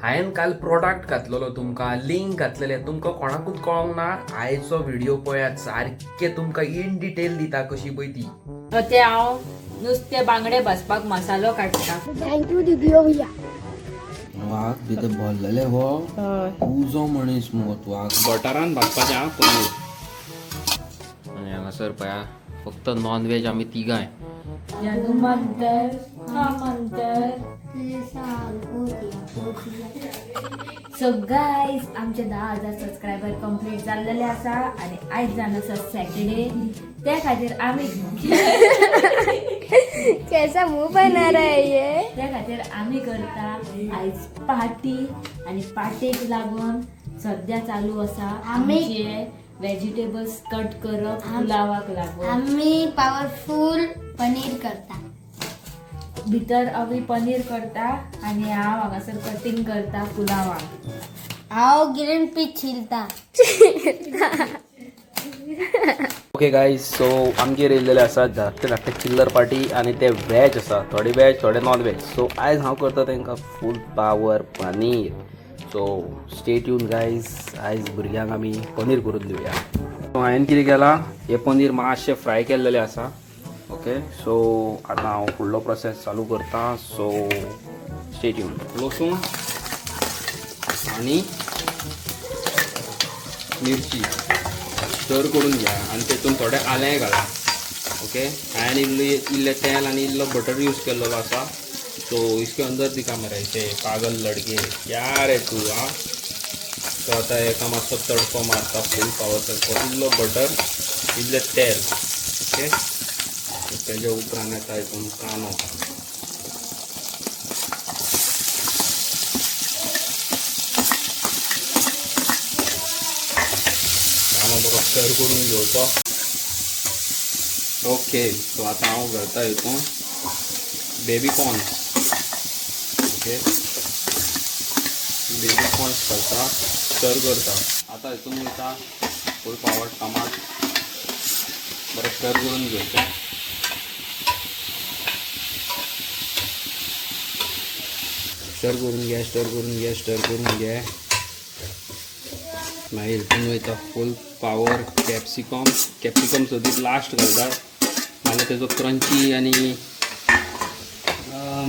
हायेन काल प्रोडक्ट घातलेलो तुमका लिंक घातलेले तुमका कोणाकूच कळोंक ना आयचो व्हिडिओ पळयात सारखे तुमका इन डिटेल दिता कशी पळय ती ते हांव नुस्ते बांगडे भाजपाक मसालो काडटा. थँक्यू दिदिओ भैया. वाघ तिथे भरलेले हो उजो मनीस मगो तू बटारान भाजपाचे हा पनीर आणि हांगासर पळया फक्त नॉन व्हेज आम्ही तिगाय यादू म्हणतर हा म्हणतर. सो गाईज आमचे 10,000 सबस्क्रायबर कंप्लीट झालेले आसा आणि आयज जाण आसा सॅटर्डे. त्या खातीर आम्ही कैसा मुंह बना रहा है ये. त्या खातीर आम्ही करता आयज पार्टी आणि पार्टेक लागून सध्या चालू आसा आमचे व्हेजिटेबल्स कट करप पुलावाक लागून. आम्ही पावरफुल पनीर करता. भितर आम्ही पनीर करता आणि हांव हांगासर कटिंग करता पुलावाक. हांव ग्रीन पीस छिलता. ओके गाईज सो आमगेर येयलेले आसा धाकटे चिल्लर पार्टी आणि ते व्हेज आसा थोडे व्हेज थोडे नॉन व्हेज. सो आयज हांव करता तांकां full power paneer. So stay tune guys आयज भुरग्यांक आमी पनीर करून दिवया. सो हांवें कितें केलां हे पनीर मातशें फ्राय केल्लेलें आसा. ओके सो आतां हांव फुडलो प्रोसेस चालू करता. So stay tune. लसूण आनी मिरची स्टर करून घ्या आणि तेतून थोडे आलें घाला. ओके हांवें इल्लें तेल आनी इल्लो बटर यूज केल्लो आसा. सो इसके अंदर दिखा मरे ते पागल लड़के क्या रे तू हाँ. सो आतां एका मातसो तडको मारता फूल पावर तडको. इल्लो बटर इल्लें तेल. ओके तेजे उपरांत येता हितून कांदो. बरो स्टर करून घेवचो. ओके सो आतां हांव घालता हितून baby corns. Okay baby corns घालता स्टर करता. आतां हितून वयता फूल पावर टमाट बरें स्टर करून घेवचें. स्टर करून घे स्टर करून घे स्टर करून घे. मागीर हितून वयता फूल पावर कॅप्सिकम. कॅप्सिकम सदीत लास्ट घालता नाल्यार तेजो क्रंची आनी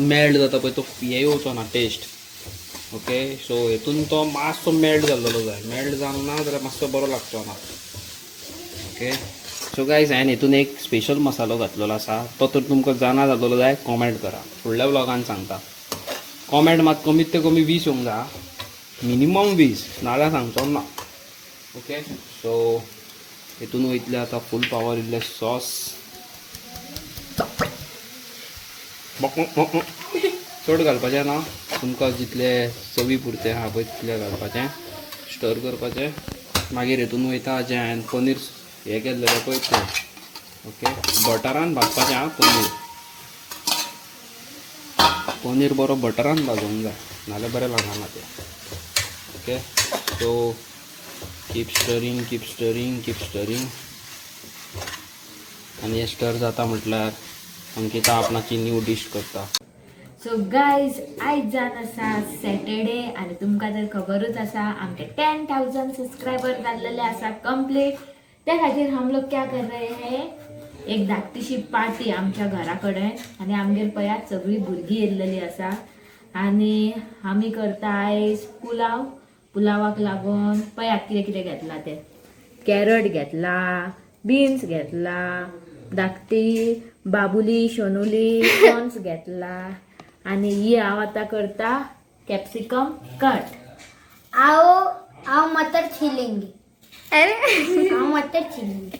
मेल्ट जाता पळय तो हे येवचो ना टेस्ट. ओके सो हितून तो मातसो मेल्ट जाल्लो जाय. मेल्ट जावंक ना जाल्यार मातसो बरो लागचो ना. ओके सो गायज हांवें हितून एक स्पेशल मसालो घातलेलो आसा. तो तर तुमकां जाणा जाल्लो जाय कॉमेंट करा. फुडल्या व्लॉगान सांगता. कॉमेंट मात कमीत ते कमी 20 येवंक जाय. मिनिमम 20 नाल्यार सांगचो ना. ओके सो हितून वयतले आतां फूल पावर इल्ले सॉस. चड घालपाचें ना तुमकां जितले चवी पुरते आहा पळय तितले घालपाचें. स्टर करपाचें. मागीर हितून वयता जें हांवें पनीर हें केल्लेलें पळय तें. ओके बटरान भाजपाचें आहा पनीर. पनीर बरो बटरान भाजूंक जाय नाल्यार बरें लागना तें. Okay so keep stirring keep stirring keep stirring. आनी हे स्टर जाता म्हटल्यार अंकिता आपणाची न्यू डिश करता. सो गाईज आयज जावन आसा सॅटर्डे आणि तुमकां तर खबरूच आसा आमचे 10,000 सबस्क्रायबर जाल्लेले आसा कंप्लीट. त्या खातीर हम लोग क्या कर रहे हैं एक धाकटीशी पार्टी आमच्या घरा कडेन. आनी आमगेर पळयात सगळीं भुरगीं येयल्लेली आसा आनी आमी करता आयज पुलाव. पुलावाक लागून पळयात कितें कितें घेतला तें. कॅरट घेतला, बीन्स घेतला, धाकटी बाबुली शोनुली कॉर्न्स घेतला आणि ही हांव आतां करता कॅप्सिकम कट. हांव मटर छिलेंगे. हांव मटर छिलेंगे.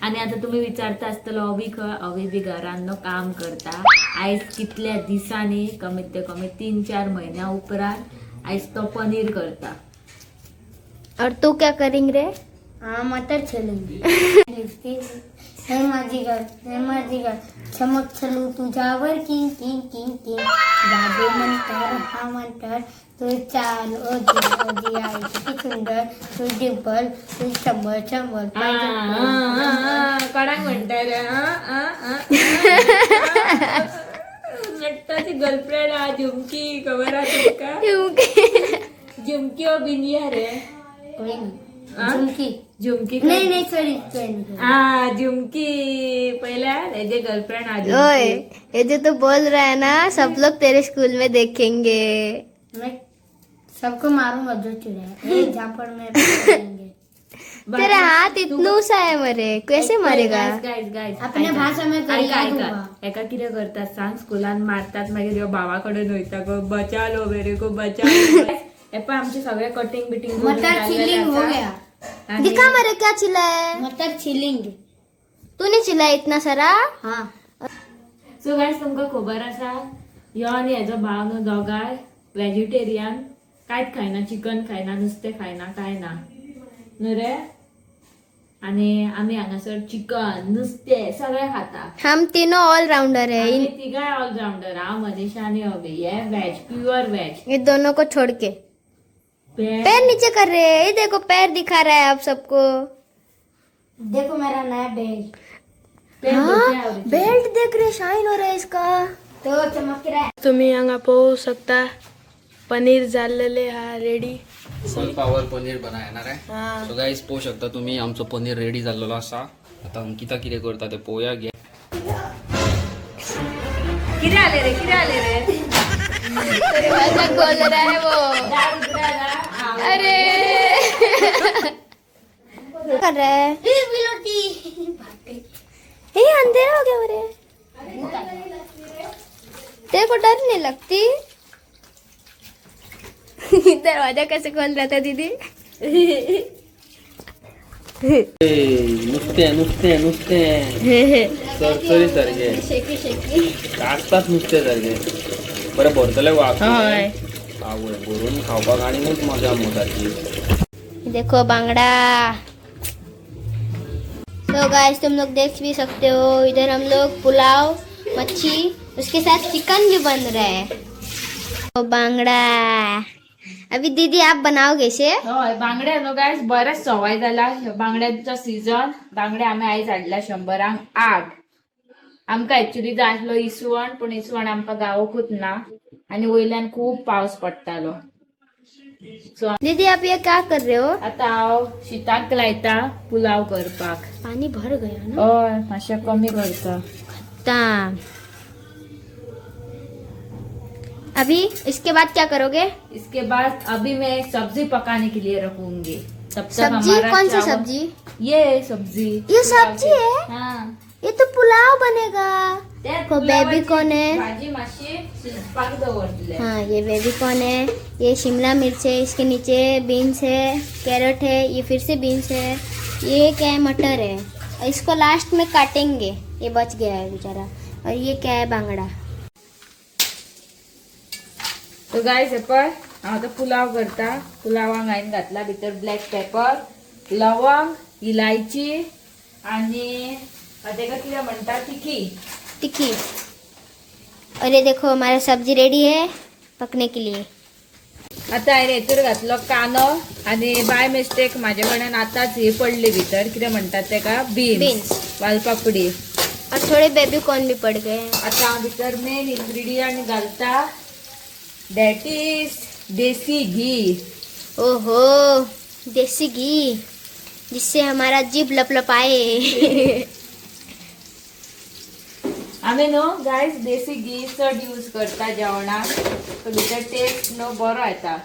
आणि आता तुम्ही विचारता आसतलो अवी बी घरान काम करता. आयज कितल्या दिसांनी कमीत ते कमी 3-4 महिन्या उपरांत आयज तो पनीर करता. और तू क्या करेंगे रे. हाँ मटर छिलेंगे. हे माझी घर चमक चलू तुझ्यावर किंग किंग किंग किंग. जादू म्हणतर हा म्हणतर तू चाल ओजी आई किती सुंदर. तू डिंपल तू चंबळ चंबळ. कोणाक म्हणटा वाटतं ती गर्लफ्रेंड हा झुमकी खबर आहे का झुमकी ओ बिंदिया रे झुमकी झुमकी नहीं नहीं सॉरी हाँ झुमकी पहले ये गर्लफ्रेंड आ ओए ये जो तू बोल रहा है ना सब लोग तेरे स्कूल में देखेंगे। मैं सबको मारूंगा जो चिढ़े झापड़ में पकड़ेंगे। तेरा हाथ इतना सा है मरे कैसे मारेगा? गाइस गाइस अपने भाषा में तो याद होगा। एका किती करतात सांग स्कूलान मारतात मागीर ह्यो भावाकडे वयता गो बचा लो मेरे को बचा लो हे पण आमचे सगळे कटिंग बिटिंग मटर चिल्लिंग हो गया। दिखा मरे क्या चिल्लाया? मटर चिल्लिंग। तूने चिल्लाया इतना सारा? हाँ सो गाइस तुमका खबर आसा ह्यो आनी हेजो भाव न्हू दोगांय व्हेजिटेरियन कांयच खायना चिकन खायना नुस्तें खायना काय ना न्हू रे आणि आम्ही हांगासर चिकन नुस्तें सगळें खाता हम तीनों ऑलराउंडर है आम्ही तिघांय ऑलराउंडर हांव मनीषा आनी अभि हे वेज प्युअर वेज ये दोनों को छोड़ के। पैर नीचे कर रहे हैं, ये देखो पैर दिखा रहा है आप सबको। देखो मेरा नया बेल्ट हाँ बेल्ट देख रहे शाइन हो रहा है इसका। तो चमक रहा है। तुम्ही हांगा पोवू शकता पनीर जाल्लेले हा रेडी फुल पावर पनीर बनवणार आहे. सो गाईज पोवू शकता तुम्ही आमचं पनीर रेडी झालेलो असा. आता अंकिता किती करता ते पोया घ्या. किती आले रे किती आले रे मजाक बोल रहा है वो। अरे क्या कर रहा है? ये अंधेरा हो गया मेरे। तेरे को डर नहीं लगती? दरवाजा कैसे खोल रहा था दीदी? नुसते नुसते नुसते सरसरी सारखे शेकी शेकी काढतात नुसते सारखे बरं भरतले वाग आवड भरून खावपाक आणि मग मजा मोठाची. देखो बांगड़ा। तो गाइस तुम लोग देख भी सकते हो इधर हम लोग पुलाव मच्छी उसके साथ चिकन भी बन रहा है. तो बांगड़ा अभी दीदी आप बनाओगे इसे? होय बांगड्या न्हू गायस बरेच सवय जाला बांगड्यांचा सीझन. बांगडे आम्ही आयज हाडला 100 आमकां एक्चुअली जाय आसलो इसवण पण इसवण आमकां गावोकूच ना आणि वयल्यान खूप पावस पडटालो. सो दीदी आप ये क्या कर रहे हो? आता हांव शिताक लायता पुलाव करपाक. पानी भर गया ना. होय मातशें कमी करता. ताम अभी इसके बाद क्या करोगे? इसके बाद अभी मैं सब्जी पकाने के लिए रखूंगी. तब तक सब्जी हमारा कौन सी चावल- सब्जी? ये सब्जी. ये सब्जी है? हाँ ये तो पुलाव बनेगा. त्यात वो बेबी कौन है? भाजी मातशी शिजपाक दवरतले. हाँ ये बेबी कॉर्न है, ये शिमला मिर्च है, इसके नीचे बीन्स है, कैरेट है, ये फिर से बीन्स है, ये क्या है मटर है. और इसको लास्ट में काटेंगे. ये बच गया है बेचारा. और ये क्या है बांगड़ा. तो गाइस हे पळय हांव आतां पुलाव करता. पुलावांक हांवें घातला भितर ब्लॅक पेपर लवंग इलायची आणि ताका कितें म्हणटा तिखी. तिखी. और ये देखो हमारा सब्जी रेडी है पकने के लिए. आता हांवें हेतूर घातलो कांदो आणि बाय मिस्टेक म्हाजे कडल्यान आतांच हे पडले भितर कितें म्हणटात तेका बीन्स Beans. वालपापडी. और थोड़े बेबी कॉर्न भी पड़ गए. आता हांव भितर मेन इन्ग्रेडियंट घालता दॅट इज देसी घी. ओहो देसी घी जिससे हमारा जीभ लपलपाए. आम्ही न्हू गायस देसी घी चड यूज करता जेवणाक. तो भितर टेस्ट न्हू बरो येता.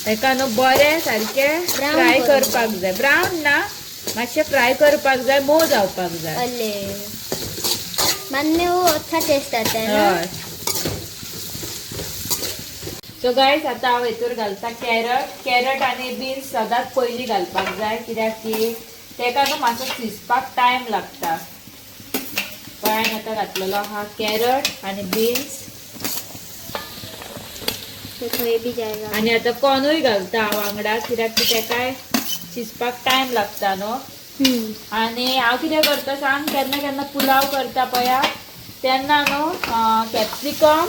तेका न्हू बरें सारकें Brown फ्राय करून करपाक जाय. ब्रावन ना मातशें फ्राय करपाक जाय मोव जावपाक जाय. अले मन में वो अच्छा टेस्ट आता है ना. हय. सो गायस आता हांव हेतूर घालता कॅरट आनी बीन्स सदांच पयलीं घालपाक जाय कित्याक की तेका न्हू मातसो शिजपाक टायम लागता. हांवें आतां घातलेलो आहा कॅरट आनी बीन्स देखो ये भी जाएगा. आणि आता कॉर्नूय घालता हांव वांगडा कित्याक की तेकाय शिजपाक टायम लागता न्हू. आणि हांव कितें करता सांग केन्ना केन्ना पुलाव करता पळया तेन्ना न्हू कॅप्सिकम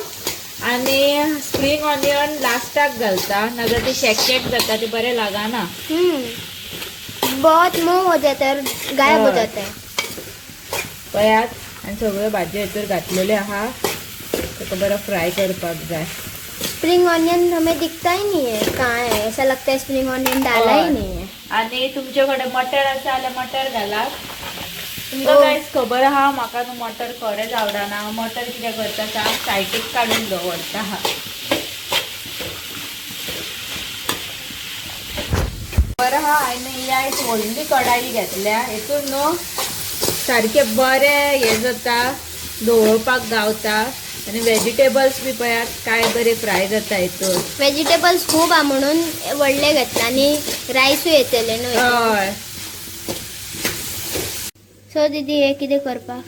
आणि स्प्रिंग ऑनियन लास्टाक घालता नाजाल्यार ती शेक जाता ती बरें लागना. बहुत मुंह हो जाता है और गायब हो हाँ. जाता है. पळयात आणि सगळ्यो भाज्यो हेतूर घातलेल्यो आहा. ताका बरो फ्राय करपाक जाय. स्प्रिंग ऑनियन हमें दिखता ही नहीं है, कहाँ है? ऐसा लगता है स्प्रिंग ऑनियन डाला ही नहीं है. आणि तुमच्याकडे मटर आसा जाल्यार मटर घालात. तुमकां कांयच खबर आहा म्हाका न्हू मटर खरेंच आवडना. मटर कितें करता सांग, सायडीक काडून दवरता. बरं हा हांवें एक व्हडली कढाई घेतल्या. हेतून न्हू सारकें बरें हें जाता, दवळपाक गावता. आणि व्हेजिटेबल्स बी पळयात काय बरे फ्राय जाता हेतून. व्हेजिटेबल्स खूप हा म्हणून व्हडले घेतला आणि रायसूय येतले न्हू. हय. सो दीदी हे कितें करपाक?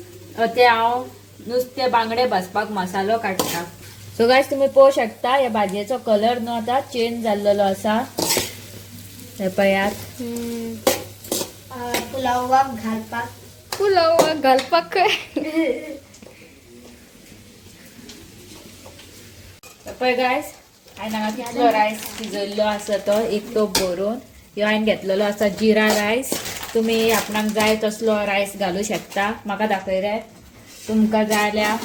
ते हांव नुस्तें बांगडे भाजपाक मसालो काडटा. सो गायज तुम्ही पळोवंक शकता ह्या भाजयेचो कलर न्हू आतां चेंज जाल्लो आसा. हे पळयात. पुलावाक घालपाक. पुलावाक घालपाक पळय गायज हांवें हांगा कितलो रायस शिजयल्लो आसा तो एक टोप भरून. ह्यो हांवें घेतलेलो आसा जिरा रायस. तुम्ही आपणाक जाय तसलो रायस घालू शकता. म्हाका दाखय रे. तुमकां जाय जाल्यार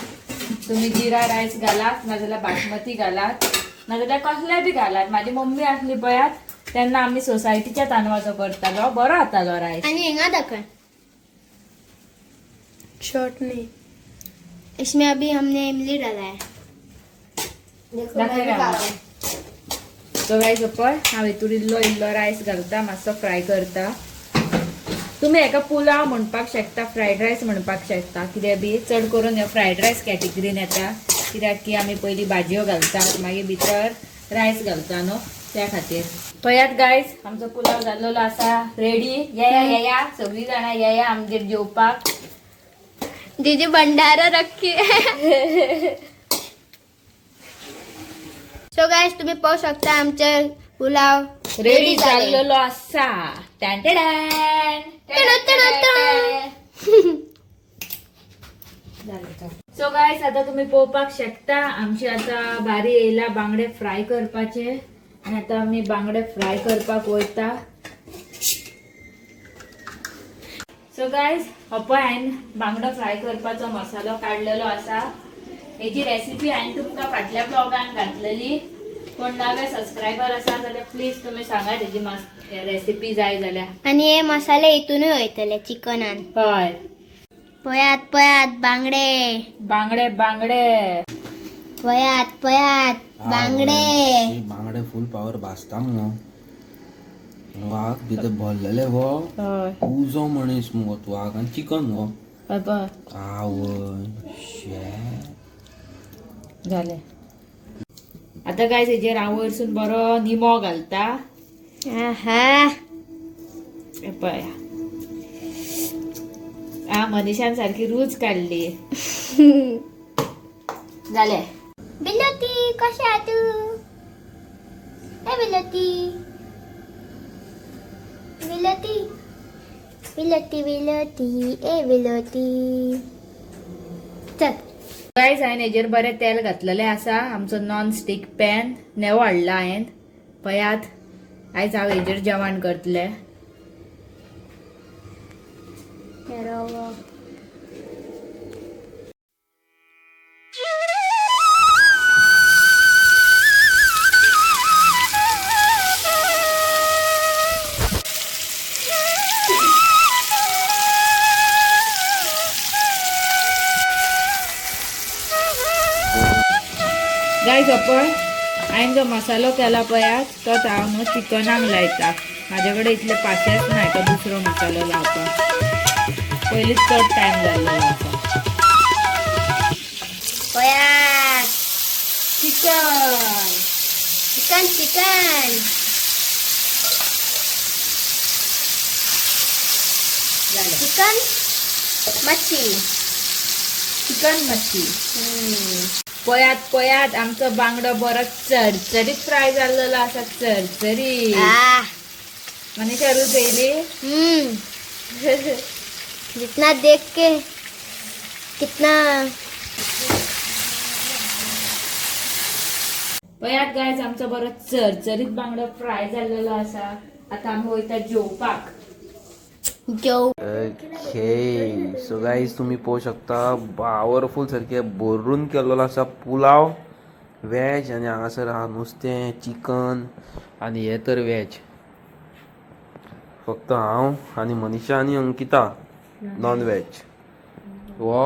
तुम्ही जिरा रायस घालात, नाजाल्यार बासमती घालात, नाजाल्यार कसलेय बी घालात. म्हाजी मम्मी आसली पळयात तेन्ना आमी सोसायटीच्या तांदळाचो करतालो. बरो जातालो रायस. आणि हिंगा दाखय. चटनी. इसमें अभी हमने इमली डाला है. दाखय रे हांगा. सो गायज पळय हांव हितूर इल्लो इल्लो रायस घालता, मातसो फ्राय करता. तुम्ही हेका पुलाव म्हणपाक शकता, फ्रायड रायस म्हणपाक शकता, कितें बी. चड करून हे फ्रायड रायस कॅटेगरीन येता, कित्याक की आमी पयलीं भाजयो घालतात मागीर भितर रायस घालता न्हू त्या खातीर. पळयात गायज आमचो पुलाव जाल्लो आसा रेडी. या सगळीं जाणां या आमगेर जेवपाक. दीदी भंडारा रखी सो गाइस तुम्ही पाहू शकता आमचे पुलाव रेडी जाल्लो आसा. सो गायस आता तुम्ही पळोवपाक शकता आमची आता बारी येयला बांगडे फ्राय करपाचे. आणि आता आम्ही बांगडे फ्राय करपाक वयता. सो गायस पळय हांवें बांगडो फ्राय करपाचो मसालो काडलेलो आसा. हेची रेसिपी हांवें तुमकां फाटल्या ब्लॉगान घातलेली. कोण नवे सबस्क्रायबर आसा जाल्यार प्लीज तुम्ही सांगा तेजी रेसिपी जाय जाल्यार. आणि हे मसाले इथूनच वयतले चिकनान. हय पयात पयात बांगडे बांगडे बांगडे पयात पयात बांगडे. बांगडे फुल पावर भाजता मगो. वाघ भितर भरलेले गो. हय उजो मनीस मगो तू वाघ आनी चिकन गो. पळय आवय झाले. आता काय हेजेर हांव वयरसून बरो निमो घालता. आहा हे पळय मनीषान सारखी रूच काढली. झाले. बिलोती कशी आहे तू? ए बिलोती बिलोती बिलोती बिलोती ए बिलोती. चल गायस हांवें हेजेर बरें तेल घातलेलें आसा. आमचो नॉन स्टिक पॅन नेवो हाडला हांवें. पळयात आयज हांव हेजेर जेवण करतलें. गायस पळय हांवें जो मसालो केला पळयात तोच हांव न्हू चिकनाक लायता. म्हाजे कडेन इतले पाशेंच ना तो दुसरो मसालो लावपाक. पयलींच चड टायम जाल्लो आसा. पयात चिकन चिकन चिकन झाले. चिकन मच्छी. चिकन मच्छी. पळयात पळयात आमचो बांगडो बरो चरचरीत फ्राय जाल्लो आसा. चरचरीत. मनीषा रूच येयली. जितना देख के कितना. पळयात गायज आमचो बरो चरचरीत बांगडो फ्राय जाल्लो आसा. आता आमी वयता जेवपाक. जो ओके सो गाईज तुम्ही पाहू शकता पावरफुल सारखे भरून केलेलो असा पुलाव व्हेज आणि हांगासर हा नुस्तें चिकन आणि हे तर व्हेज फक्त हांव आणि मनीषा आणि अंकिता नॉन व्हेज हो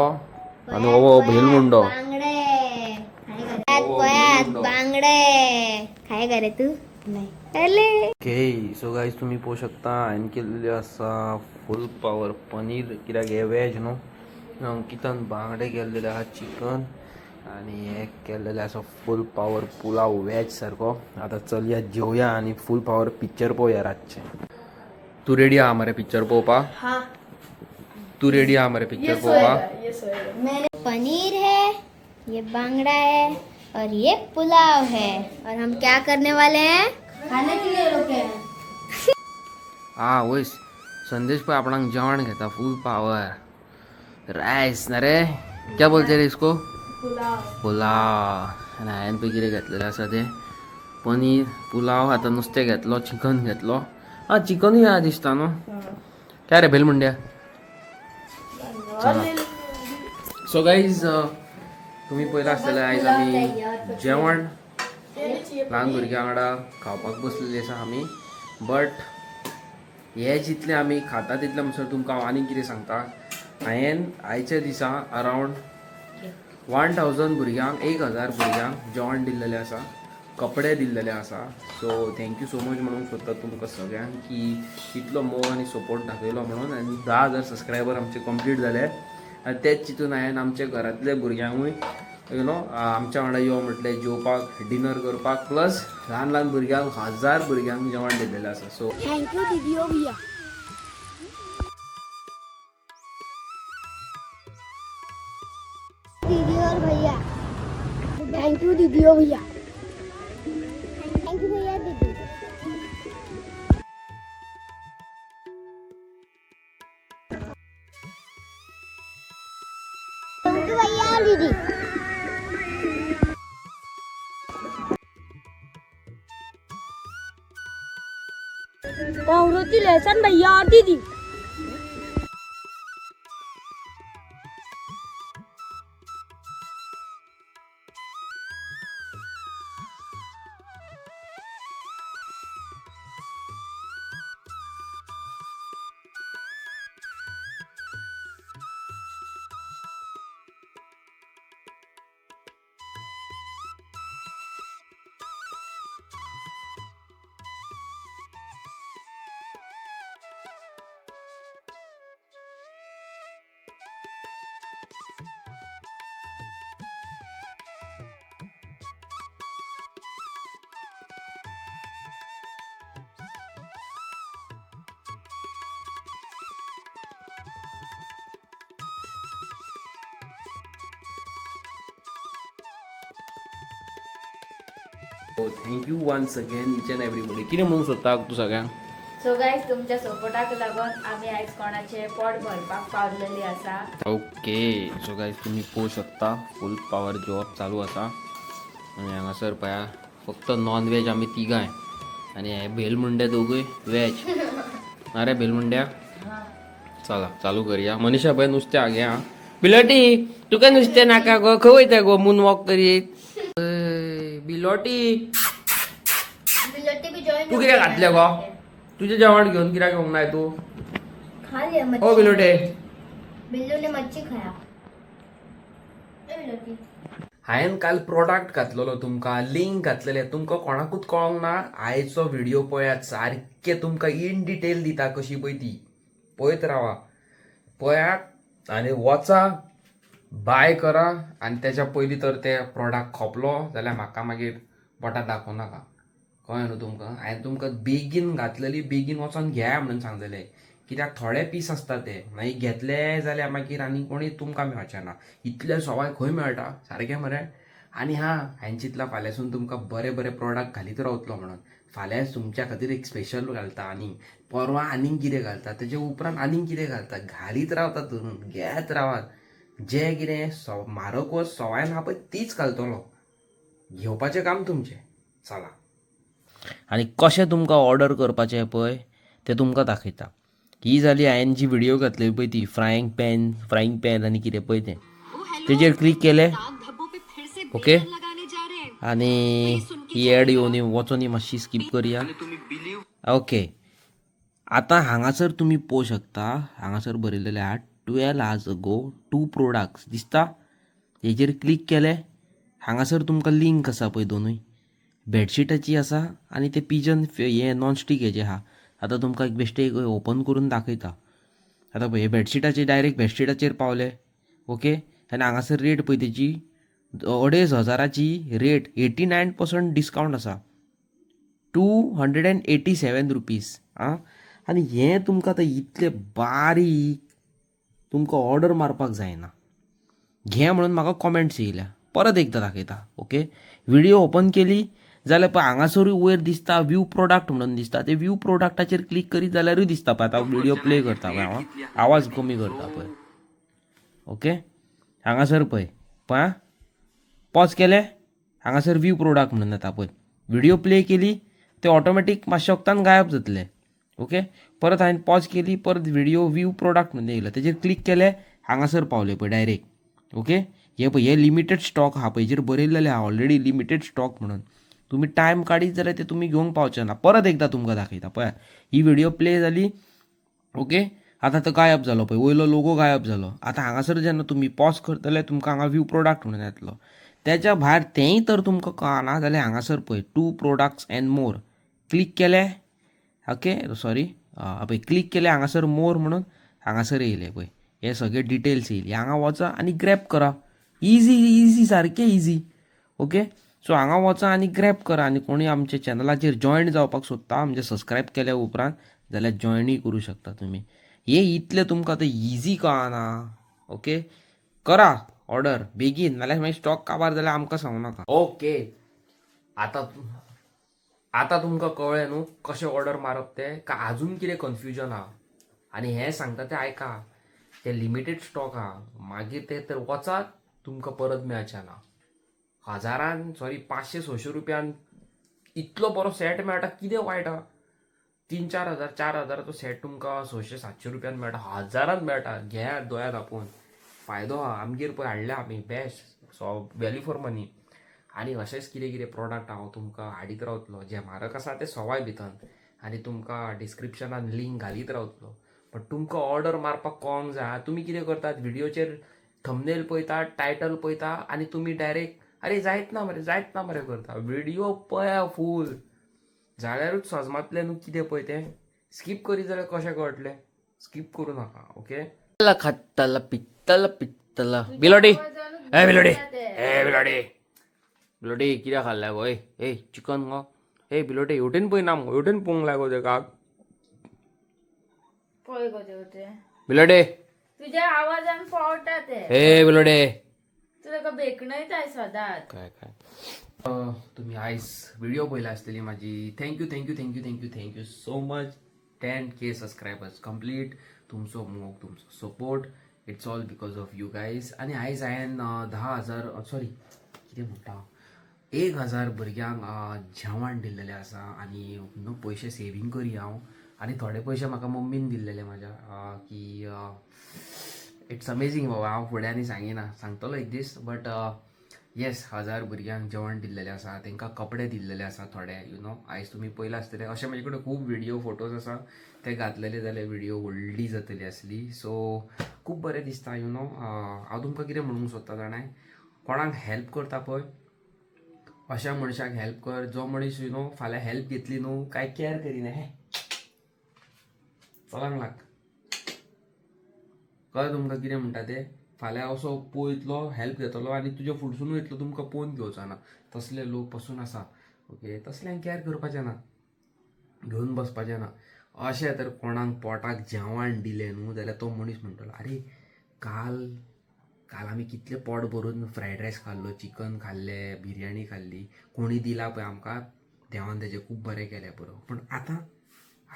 आणि हो भेलमुंडो बांगडे बांगडे काय करे तू नाही अले ओके सो गाईज तुम्ही पाहू शकता हांवें केल्लेले आसा फूल पावर पनीर कित्याक हे व्हेज न्हू अंकितान बांगडे केल्लेले आहा चिकन आणि हे केल्लेले आसा फूल पावर पुलाव व्हेज सारको आतां चलया जेवया आणि फूल पावर पिक्चर पळोवया रातचे तू रेडी आहा मरे पिक्चर पळोवपाक हाँ तू रेडी आहा मरे पिक्चर पळोवपाक पनीर है ये बांगड़ा है और ये पुलाव है और हम क्या करने वाले हैं खाने के लिए रुके हैं हा वयस संदेश पण आपणाक जेवण घेता फूल पावर रायस ना रे क्या बोलते रे इसको पुलाव आणि हांवें पळय कितें घेतलेलें आसा तें पनीर पुलाव आतां नुस्तें घेतलो चिकन घेतलो हा चिकनूय आहा दिसता न्हू काय रे भेल म्हणल्या सो गाईज तुम्ही पळयलां आसतलें आयज आमी जेवण ल्हान भुरग्यां वांगडा खावपाक बसलेलीं आसा आमी बट हे जितलें आमी खाता तितलें म्हणसर तुमकां हांव आनीक कितें सांगता हांवें आयच्या दिसा अरावंड 1000 भुरग्यांक 1000 भुरग्यांक जेवण दिल्लेलें आसा कपडे दिल्लेले आसा सो थँक्यू सो मच म्हणूंक सोदता तुमकां सगळ्यांक की इतलो मोग आनी सपोर्ट दाखयलो म्हणून आनी 10,000 सबस्क्रायबर आमचे कंप्लीट जाले आनी तेच चिंतून हांवें आमच्या घरांतल्या भुरग्यांकूय आमच्या वांगडा यो म्हटलें जेवपाक डिनर करपाक प्लस ल्हान ल्हान भुरग्यांक 1000 भुरग्यांक जेवण दिल्लेलें आसा सो थैंक यू दीदी भैया दीदी और भैया थैंक यू दीदी भैया थैंक यू भैया दीदी थैंक यू भैया और दीदी पावरोती लहसन भैया और दीदी thank you once again each and everybody कितें म्हणूंक सोदता तूं सगळ्यांक सो गायज तुमच्या सपोर्टाक लागून आमी आयज कोणाचे पोट भरपाक पावलेली आसा ओके सो गायज तुम्ही पळोवंक शकता फूल पावर जॉब चालू आसा आनी हांगासर पळया फक्त नॉन व्हेज आमी तिगाय आनी हे भेलमुंडे दोगूय व्हेज ना रे भेलमुंड्या चला चालू करूया मनीषा पळय नुस्तें हागे आं बिलोटी तुका नुस्तें नाका गो खंय वयता गो मून वॉक करीत बिलोटी तू कित्याक घातलें गो तुजें जेवण घेवन कित्याक येवंक नाय तूं खा लिया ओ बिलोटे बिल्लू ने मच्छी खाया हांवें काल प्रोडक्ट घातलेलो तुमकां लिंक घातलेले तुमकां कोणाकूच कळोंक ना आयचो व्हिडिओ पळयात सारके तुमकां इन डिटेल दिता कशी पळय ती पळयत रावा पळयात आनी वचा बाय करा आनी तेच्या पयलीं तर ते प्रोडक्ट खोपलो जाल्यार म्हाका मागीर बोटां दाखोवं नाका कळ्ळें न्हू तुमकां हांवें तुमकां बेगीन घातलेली बेगीन वचोन घेया म्हणून सांगलेलें कित्याक थोडे पीस आसता ते मागीर घेतले जाल्यार मागीर आनी कोणी तुमकां मेळचें ना इतले सवाय खंय मेळटा सारकें मरे आनी हांवें चिंतलां फाल्यांसून तुमकां बरे बरे प्रोडक्ट घालीत रावतलो म्हणून फाल्यां तुमच्या खातीर एक स्पेशल घालता आनी परवां आनीक कितें घालता तेजे उपरांत आनीक कितें घालता घालीत रावता धरून घेत रावात जें कितें म्हारग वस्त सवाय ना पळय तीच घालतलो घेवपाचें काम तुमचें चला आनी कशें तुमकां ऑर्डर करपाचें पळय तें तुमकां दाखयता ही जाली हांवें जी व्हिडिओ घातली पळय ती फ्रायंग पॅन आनी कितें पळय तें तेजेर क्लिक केलें ओके आनी ही एड येवन वचोन ही मातशी स्कीप करया ओके आतां हांगासर तुमी पळोवंक शकता हांगासर बरयलेलें आहा 12 hours ago 2 products दिसता हेजेर क्लिक केलें हांगासर तुमकां लिंक आसा पळय दोनूय बेडशीटाची आसा आनी ते पिजन हे नॉन स्टीक हेजे आहा आतां तुमकां एक बेश्टे ओपन करून दाखयता आतां पळय हे बेडशीटाचे डायरेक्ट बेडशीटाचेर पावले ओके आनी हांगासर रेट पळय तेजी 2,500ची रेट 89% डिस्कावंट आसा 287 रुपीज आं आनी हें तुमकां आतां इतले बारीक तुमकां ऑर्डर मारपाक जायना घे म्हणून म्हाका कॉमेंट्स येयल्या परत एकदां दाखयता ओके व्हिडिओ ओपन केली जाल्यार पळय हांगासरूय वयर दिसता व्यू प्रोडक्ट म्हणून दिसता ते व्यू प्रोडक्टाचेर क्लिक करीत जाल्यारूय दिसता पळय आतां व्हिडिओ प्ले करता पळय हांव आवाज कमी करता पळय ओके हांगासर पळय पळय पॉज केले हांगासर व्यू प्रोडक्ट म्हणून येता पळय व्हिडिओ प्ले केली ते ऑटोमॅटीक मातशे वक्तान गायब जातले ओके परत हांवें पॉज केली परत व्हिडिओ व्यू प्रोडक्ट म्हणून येयलो तेजेर क्लिक केले हांगासर पावले पळय डायरेक्ट ओके हे पळय हे लिमिटेड स्टॉक आहा पळय हेजेर बरयल्लेले आहा ऑलरेडी लिमिटेड स्टॉक म्हणून तुम्ही टायम काडीत जाल्यार ते तुमी घेवंक पावचे ना परत एकदां तुमकां दाखयता पळय ही व्हिडिओ प्ले जाली ओके आतां तो गायब जालो पळय वयलो लोगो गायब जालो आतां हांगासर जेन्ना तुमी पॉज करतले तुमकां हांगा व्यू प्रोडक्ट म्हणून येतलो त्याच्या भायर तेंय तर तुमकां कळना जाल्यार हांगासर पळय 2 products and more क्लिक केले ओके सॉरी पळय क्लिक केले हांगासर मोर म्हणून हांगासर येयले पळय हे सगळे डिटेल्स येयले हांगा वचा आनी ग्रॅब करा इजी सारकें इजी ओके सो हांगा वचा आनी ग्रॅब करा आनी कोणी आमच्या चॅनलाचेर जॉयन जावपाक सोदता म्हणजे सबस्क्रायब केल्या उपरांत जाल्यार जॉयनूय करूं शकता तुमी हे इतले तुमकां आतां इजी कळना ओके करा ऑर्डर बेगीन नाल्यार मागीर स्टॉक काबार जाल्यार आमकां सांगू नाका ओके आतां तुमकां कळ्ळें न्हू कशें ऑर्डर मारप तें का आजून कितें कन्फ्युजन आहा आनी हें सांगता तें आयका ते लिमिटेड स्टॉक आहा मागीर ते तर वचात तुमकां परत मेळचें ना हजारान सॉरी 500-600 रुपयान इतलो बरो सेट मेळटा कितें वायट आहा 3-4 हजार 4 हजाराचो सेट तुमकां 600-700 रुपयान मेळटा हजारान मेळटा घेयात दोळ्यान आपूण फायदो आहा आमगेर पळय हाडल्या आमी बेस्ट सो वॅल्यू फॉर मनी आनी अशेंच कितें कितें प्रोडक्ट हांव तुमकां हाडीत रावतलो जे म्हारग आसा ते सवाय भितर आनी तुमकां डिस्क्रिप्शनान लिंक घालीत रावतलो बट तुमकां ऑर्डर मारपाक कळोंक जाय तुमी कितें करतात व्हिडिओचेर थंबनेल पळयतात टायटल पळयता आनी तुमी डायरेक्ट अरे जायत ना मरे करता व्हिडिओ पळया फूल जाल्यारूच सजमातलें न्हू कितें पळय तें स्कीप करीत जाल्यार कशें कळटलें स्कीप करूं नाका ओके खातला पित्तला बिलोडी ए बिलोडी कितें खाल्ल्या गो ए चिकन गो ए बिलोडी हेवटेन पळय ना मगो हेवटेन पळोवंक लाय गो तेका पळय गो ते बिलोडी तुझ्या आवाजान पळटा ते ए बिलोडी तुका बेकणयत आहे सदांच काय तुम्ही आयज व्हिडिओ पळयला आसतली माझी thank you so much 10K subscribers complete तुमचो मोग तुमचो support it's all because of you guys आनी आयज हांवें 10,000 सॉरी कितें म्हणटा 1,000 भुरग्यांक जेवण दिल्लेलें आसा आनी पयशे सेवींग करी हांव आनी थोडे पयशे म्हाका मम्मीन दिल्लेले म्हाज्या की इट्स अमेझींग बाबा हांव फुडें आनी सांगिना सांगतलो एक दीस बट येस 1,000 भुरग्यांक जेवण दिल्लेलें आसा तांकां कपडे दिल्लेले आसा थोडे आयज तुमी पळयला आसतले अशें म्हजे कडेन खूब व्हिडिओ फोटोज आसा ते घातलेले जाल्यार व्हिडिओ व्हडली जातली आसली सो खूब बरें दिसता हांव तुमकां कितें म्हणूंक सोदता जाणाय कोणाक हेल्प करता पळय अशा मनशाक हेल्प कर जो मनीस फाल्यां हेल्प घेतली न्हू कांय केअर करिना हे चलांक लाग कळ्ळें तुमकां कितें म्हणटा तें फाल्यां असो पळयतलो हेल्प घेतलो आनी तुज्या फुडसून वयतलो तुमकां पळोवन घेवचो ना तसले लोक पासून आसा ओके तसल्यांक केअर करपाचें ना घेवन बसपाचें ना अशें तर कोणाक पोटाक जेवण दिलें न्हू जाल्यार तो मनीस म्हणटलो आरे काल आमी कितलें पोट भरून फ्रायड रायस खाल्लो चिकन खाल्लें बिरयानी खाल्ली कोणी दिला पळय आमकां देवान तेजें खूब बरें केलें पुरो पूण आतां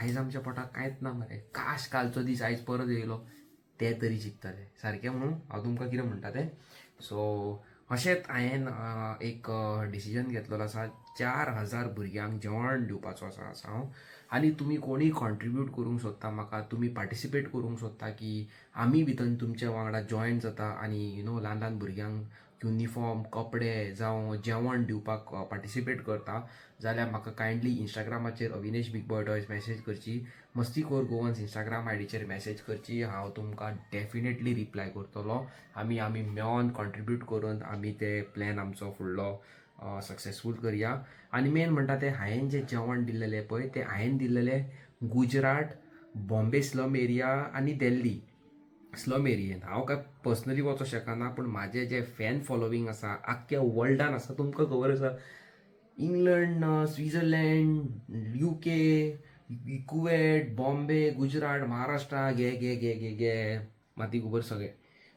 आयज आमच्या पोटाक कांयच ना मरे काश कालचो दीस आयज परत येयलो ते तरी चिंतताले सारकें म्हणून हांव तुमकां कितें म्हणटा तें सो अशेंच हांवें एक डिसिजन घेतलेलो आसा 4,000 भुरग्यांक जेवण दिवपाचो आसा हांव आनी तुमी कोणीय कॉन्ट्रिब्यूट करूंक सोदता म्हाका तुमी पार्टिसिपेट करूंक सोदता की आमी भितर तुमच्या वांगडा जॉयन जाता आनी ल्हान ल्हान भुरग्यांक युनिफॉर्म कपडे जावं जेवण दिवपाक पार्टिसिपेट करता जाल्यार म्हाका कायंडली इंस्टाग्रामाचेर Avinesh big boy toys message करची मस्तीखोर गोवन्स इंस्टाग्राम आयडीचेर मॅसेज करची हांव तुमकां डेफिनेटली रिप्लाय करतलो आमी मेळोन कॉन्ट्रिब्यूट करून आमी ते प्लॅन आमचो फुडलो सक्सेसफूल करया आनी मेन म्हणटा ते हांवें जे जेवण दिल्लेलें पळय ते हांवें दिल्लेलें गुजरात बॉम्बे स्लम एरिया आनी दिल्ली स्लम एरियेन हांव काय पर्सनली वचों शकना पूण म्हाजें जें फॅन फॉलोवींग आसा आख्ख्या वर्ल्डान आसा तुमकां खबर आसा England Switzerland UK Kuwait Bombay Gujarat Maharashtra गे माती खबर सगळे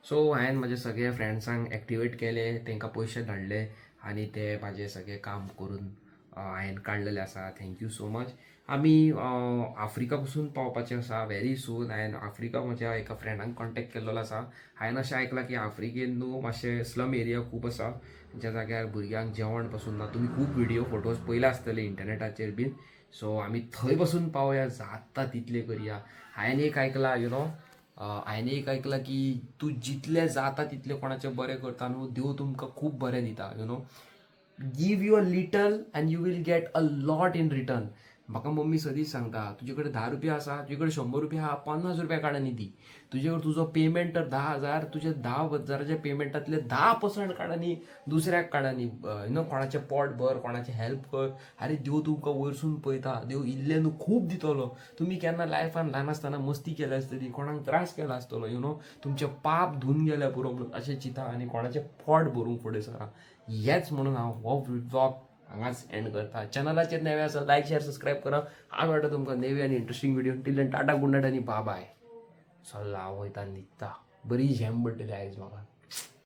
सो हांवें म्हाजे सगळे फ्रेंड्सांक एक्टिवेट केले तांकां पयशे धाडले आनी ते म्हाजें सगळें काम करून हांवें काडलेलें आसा थँक्यू सो मच आमी आफ्रिका पसून पावपाचें आसा व्हेरी सून हांवें आफ्रिका म्हज्या एका फ्रेंडान कॉन्टेक्ट केल्लो आसा हांवें अशें आयकलां की आफ्रिकेन न्हू मातशें स्लम एरिया खूब आसा ज्या जाग्यार भुरग्यांक जेवण पासून ना तुमी खूब व्हिडियो फोटोज पयले आसतले इंटरनेटाचेर बीन सो आमी थंय बसून पावया जाता तितले करया हांवें एक आयकलां हांवें एक आयकलां की तूं जितले जाता तितले कोणाचें बरें करता न्हू देव तुमकां खूब बरें दिता give you a little and you will get a lot in return म्हाका मम्मी सदींच सांगता तुजे कडेन 10 रुपया आसा तुजे कडेन 100 रुपया आहा 50 रुपया काड आनी दी तुजे कडेन तुजो पेमेंट तर 10,000 तुजे 10,000च्या पेमेंटातले 10% काड आनी दुसऱ्याक काड आनी कोणाचें पोट भर कोणाचें हेल्प कर अरे देव तुमकां वयरसून पळयता देव इल्ले न्हू खूब दितलो तुमी केन्ना लायफान ल्हान आसतना मस्ती केल्या आसतली कोणाक त्रास केला आसतलो तुमचे पाप धुवन गेल्या पुरो म्हणून अशें चिंता आनी कोणाचें पोट भरूंक फुडें सरा हेच म्हणून हांव हो व्लॉग हांगाच एंड करता चॅनलाचेर नवे आसा लायक शेअर सबस्क्राईब करा आज वाटता तुमकां नवी आनी interesting video till then tata good night आनी बाय चल्ला हांव वयता न्हिदता बरी झेम पडटली आयज म्हाका